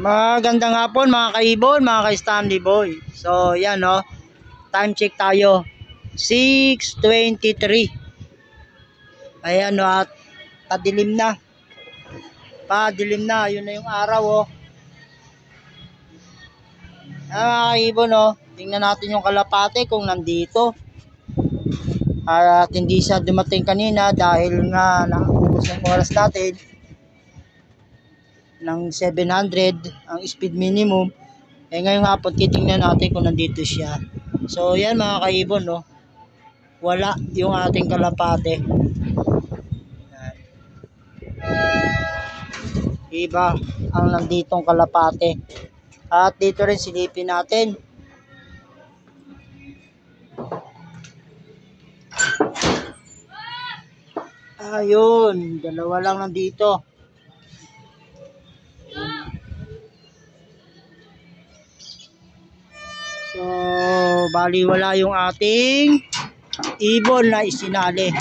Magandang hapon mga kaibon, mga ka-Stanley Boy. So yan no, time check tayo, 6:23. Ayan no, at padilim na. Yun na yung araw oh. Mga kaibon no, tingnan natin yung kalapate kung nandito. At hindi siya dumating kanina dahil nga naubos ang oras natin ng 700 ang speed minimum. Ngayong hapon titingnan natin kung nandito siya. So yan mga kaibon no, wala yung ating kalapate. Iba ang nanditong kalapate. At dito rin silipin natin. Ayun, dalawa lang nandito. So, bali wala yung ating ibon na isinali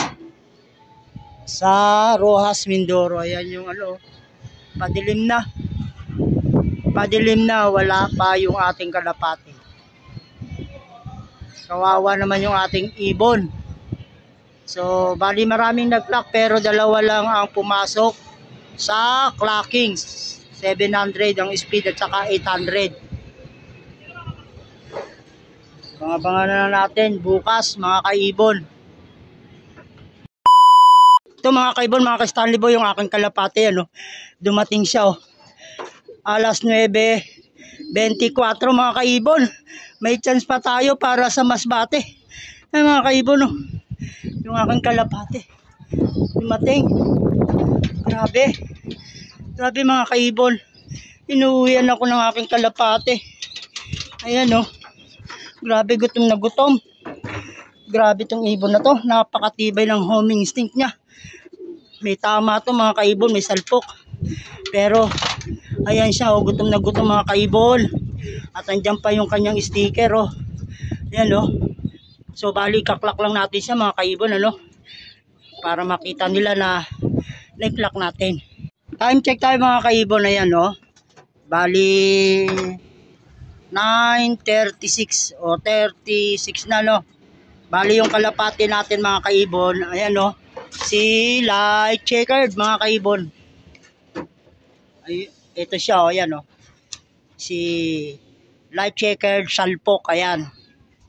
sa Rojas Mindoro. Ayan yung ano, padilim na, wala pa yung ating kalapate. Kawawa naman yung ating ibon. So, bali maraming nag-clock pero dalawa lang ang pumasok sa clocking. 700 ang speed at saka 800. Abangan na natin bukas mga kaibon. Ito mga kaibon, mga ka-Stanley Boy, yung aking kalapate ano, dumating siya oh. Alas 9:24 mga kaibon. May chance pa tayo para sa masbate. Ay mga kaibon oh. Yung aking kalapate dumating. Grabe mga kaibon. Inuwian ako ng aking kalapate. Ayan oh. Grabe, gutom na gutom. Grabe tong ibon na to. Napakatibay ng homing instinct niya. May tama to mga kaibon, may salpok. Pero ayan siya oh, gutom na gutom mga kaibon. At andyan pa yung kanyang sticker oh. Ayan oh. So bali kaklak lang natin siya mga kaibon ano. Para makita nila na na-clock natin. Time check tayo mga kaibon, ayan oh. Bali 9:36 o 36 na no. Bali yung kalapati natin mga kaibon, ayan no. Si Light Checkered mga kaibon. Ay, ito siya oh, ayan no. Si Light Checkered Salpok, ayan.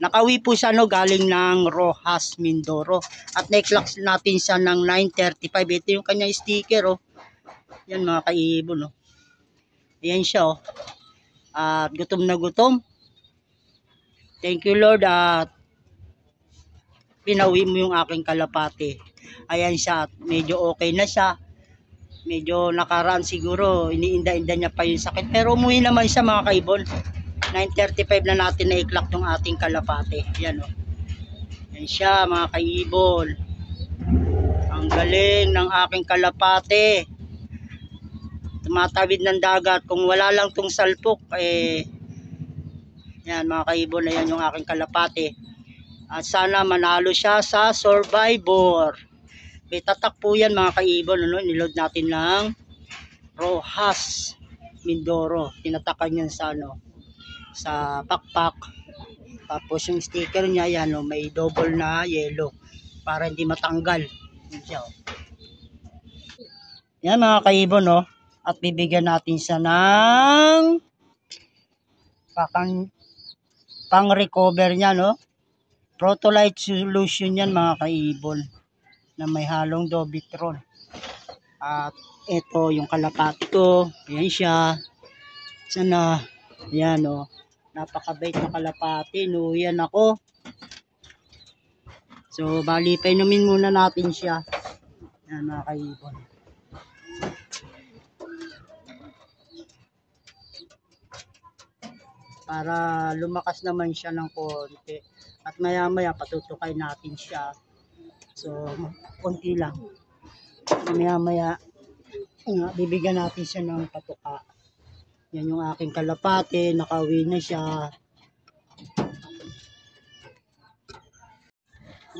Nakawi po siya no, galing ng Rojas Mindoro. At na-clock natin siya ng 9:35. Ito yung kanyang sticker oh. Yan mga kaibon oh. Ayan siya oh. At gutom na gutom. Thank you Lord at pinawi mo yung aking kalapate. Ayan siya at medyo okay na siya. Medyo nakaraan siguro, iniinda-inda niya pa yung sakit. Pero umuwi naman siya mga kaibon. 9:35 na natin na i-clock yung ating kalapate. Yan o. Yan siya mga kaibon. Ang galing ng aking kalapate. Tumatawid ng dagat. Kung wala lang tong salpok yan mga kaibon, ayan yung aking kalapate. At sana manalo siya sa Survivor. May tatak po yan mga kaibon ano? Niload natin ng Rojas Mindoro. Tinatakan yan sa ano, sa pakpak. Tapos yung sticker niya yan oh, may double na yellow para hindi matanggal. Yan siya oh. Yan mga kaibon oh. At bibigyan natin siya ng pang recover niya no. Protolite solution yan mga kaibon na may halong Dobitron. At ito yung kalapati ko. Ayan siya. Sana ayan o. Napakabait na kalapati. Inuwian ako. So bali painumin muna natin siya. Ayan mga kaibon. Para lumakas naman siya ng konti. At maya maya patutukay natin siya. So konti lang. Maya maya bibigyan natin siya ng patuka. Yan yung aking kalapate. Nakauwi na siya.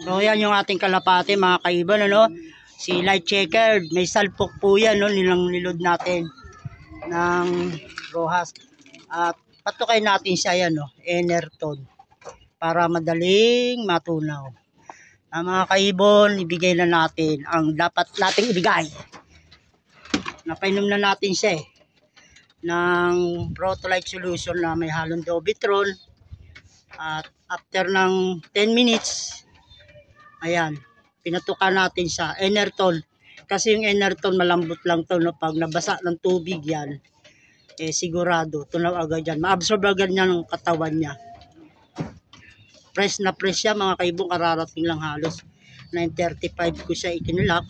So yan yung ating kalapate mga kaiban ano. Si Light Checkered. May salpok po yan no, niload natin. ng Rojas. At patukay natin siya yan, Enerton, para madaling matunaw. Mga kaibon, ibigay na natin ang dapat nating ibigay. Napainom na natin siya ng Protolyte solution na may halong Dobitrol. At after ng 10 minutes, ayan, pinatukan natin sa Enerton. Kasi yung Enerton malambot lang to, pag nabasa ng tubig yan, sigurado tunaw agad yan, maabsorb agad niya ng katawan niya. Press na press siya mga kaibong, kararating lang halos 9:35 ko siya ikinulak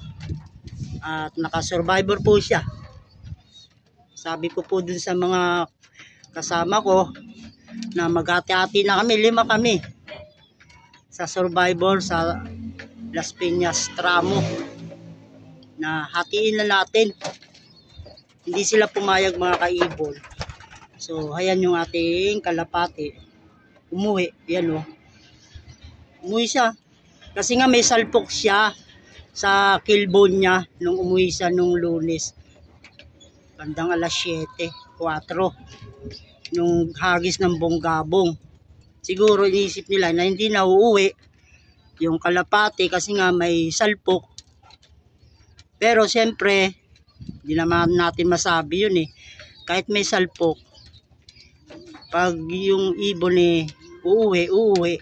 at naka-survivor po siya. Sabi ko po dun sa mga kasama ko na maghati-hati na kami, 5 kami sa survivor sa Las Piñas Tramo, na hatiin na natin. Hindi sila pumayag mga kaibon. So ayan yung ating kalapati, umuwi, yan umuwi siya kasi nga may salpok siya sa killbone niya nung umuwi siya nung Lunes bandang alas 7:04 nung hagis ng Bonggabong. Siguro iniisip nila na hindi na uuwi yung kalapati kasi nga may salpok, pero siyempre hindi naman natin masabi yun kahit may salpok, pag yung ibon uuwi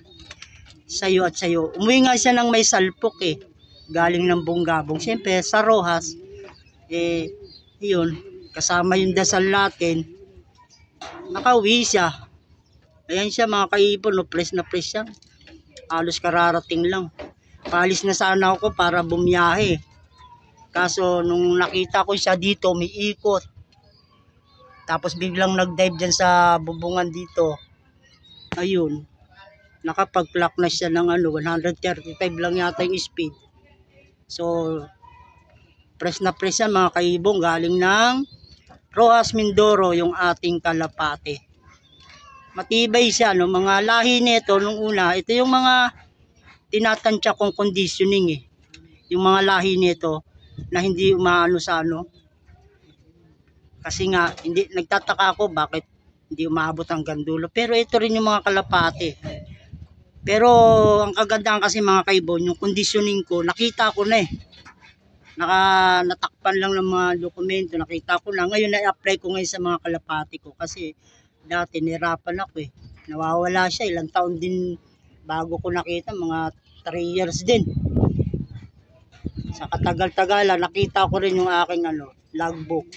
sayo at sayo. Umuwi nga siya ng may salpok galing ng Bonggabong. Siyempre sa Rojas yun, kasama yung dasal natin, nakauwi siya. Ayan siya mga kaibon, press na press siya, halos kararating lang. Palis na sana ako para bumiyahe, kaso nung nakita ko siya dito may ikot, tapos biglang nag-dive dyan sa bubungan dito, ayun, nakapag-clock na siya ng 135 lang yata yung speed. So press na press yan mga kaibong, galing ng Rojas Mindoro yung ating kalapati. Matibay siya, mga lahi nito nung una, ito yung mga tinatansya kong conditioning yung mga lahi nito na hindi umaano sa kasi nga hindi, nagtataka ako bakit hindi umaabot hanggang dulo. Pero ito rin yung mga kalapati. Pero ang kagandahan kasi mga kaibon, yung conditioning ko, nakita ko na natakpan lang ng mga dokumento, nakita ko na. Ngayon na-apply ko ngayon sa mga kalapati ko kasi dati nirapan ako nawawala siya, ilang taon din bago ko nakita, mga 3 years din. Sa katagal-tagalan, nakita ko rin yung aking logbook,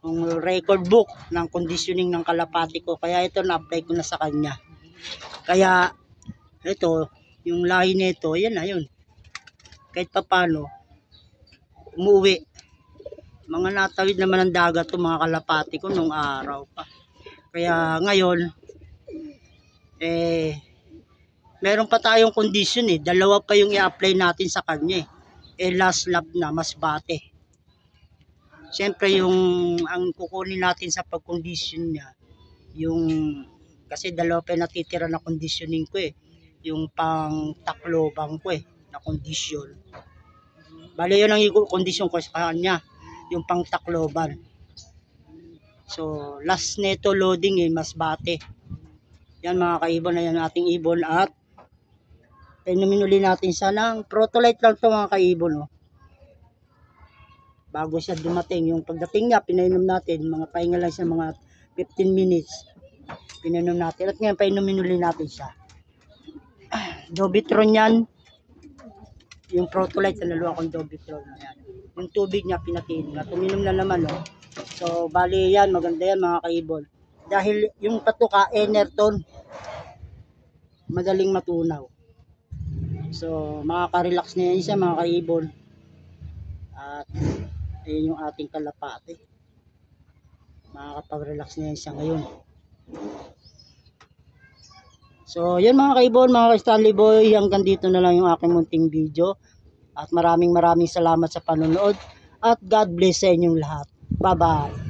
yung record book ng conditioning ng kalapati ko. Kaya ito na-apply ko na sa kanya. Kaya ito, yung lahi nito, yan na yun. Kahit papano, umuwi. Mga natawid naman ng dagat to mga kalapati ko nung araw pa. Kaya ngayon, meron pa tayong condition dalawa pa yung i-apply natin sa kanya last lap na masbate. Siyempre yung ang kukunin natin sa pag-condition niya, yung kasi dalawa pa natitira na conditioning ko yung pang Tacloban ko na condition. Bale yun ang i-condition ko sa kanya, yung pang Tacloban. So last neto loading masbate. Yan mga kaibon, na yan ating ibon. At inumin uli natin siya ng Protolyte lang to mga kaibon bago siya dumating. Yung pagdating niya, pinainom natin, mga pahinga lang siya, mga 15 minutes pinainom natin. At ngayon painumin uli natin siya. Dobitron yan, yung Protolyte na dalawa kong Dobitron yan. Yung tubig niya pinatiin at uminom na naman So bali yan, maganda yan mga kaibon, dahil yung patuka Enerton madaling matunaw. So makaka-relax na yan siya mga kaibon. At ayun yung ating kalapati, makakapag-relax na yan siya ngayon. So yun mga kaibon, mga Stanley Boy, hanggang dito na lang yung aking munting video. At maraming salamat sa panonood. At God bless sa inyong lahat. Bye bye.